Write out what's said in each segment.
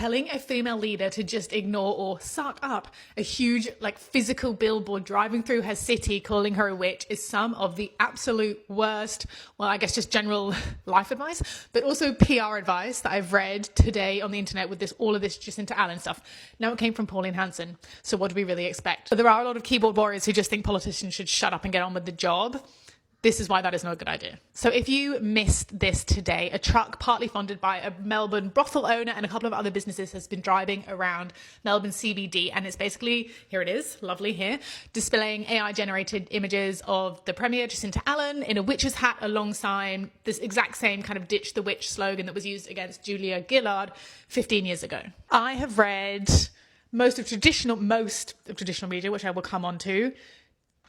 Telling a female leader to just ignore or suck up a huge physical billboard driving through her city calling her a witch is some of the absolute worst, well, I guess just general life advice, but also PR advice that I've read today on the internet with all of this Jacinta Allen stuff. Now it came from Pauline Hanson, so what do we really expect? But there are a lot of keyboard warriors who just think politicians should shut up and get on with the job. This is why that is not a good idea. So if you missed this today, a truck partly funded by a Melbourne brothel owner and a couple of other businesses has been driving around Melbourne CBD, and it's basically, here it is, lovely here, displaying AI-generated images of the Premier, Jacinta Allen, in a witch's hat alongside this exact same kind of ditch the witch slogan that was used against Julia Gillard 15 years ago. I have read most of traditional media, which I will come on to,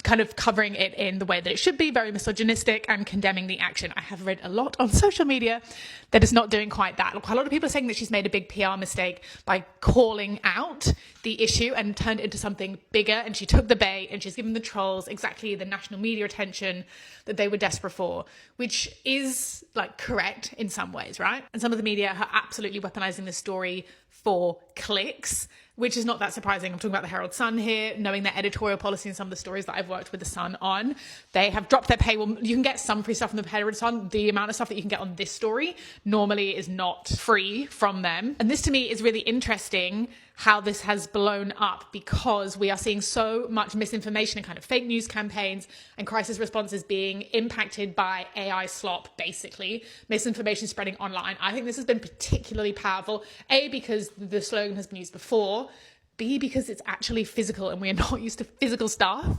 kind of covering it in the way that it should be, very misogynistic and condemning the action. I have read a lot on social media that is not doing quite that. Look, a lot of people are saying that she's made a big PR mistake by calling out the issue and turned it into something bigger, and she took the bait and she's given the trolls exactly the national media attention that they were desperate for, which is correct in some ways, right? And some of the media are absolutely weaponizing this story for clicks, which is not that surprising. I'm talking about the Herald Sun here, knowing their editorial policy and some of the stories that I've worked with the Sun on. They have dropped their paywall. You can get some free stuff from the Herald Sun. The amount of stuff that you can get on this story normally is not free from them. And this to me is really interesting, how this has blown up, because we are seeing so much misinformation and kind of fake news campaigns and crisis responses being impacted by AI slop, basically. Misinformation spreading online. I think this has been particularly powerful, A, because the slogan has been used before, B, because it's actually physical and we are not used to physical stuff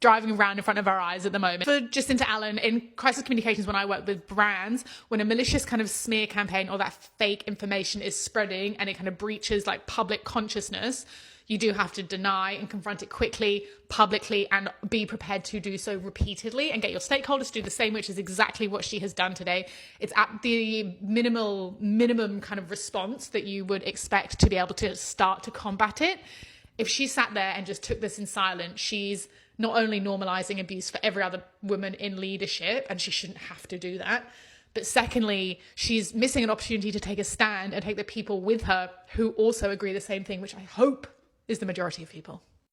driving around in front of our eyes at the moment. For Jacinta Allen, in crisis communications, when I work with brands, when a malicious kind of smear campaign or that fake information is spreading and it kind of breaches public consciousness, you do have to deny and confront it quickly, publicly, and be prepared to do so repeatedly and get your stakeholders to do the same, which is exactly what she has done today. It's at the minimum kind of response that you would expect to be able to start to combat it. If she sat there and just took this in silence, she's not only normalizing abuse for every other woman in leadership, and she shouldn't have to do that, but secondly, she's missing an opportunity to take a stand and take the people with her who also agree the same thing, which I hope is the majority of people.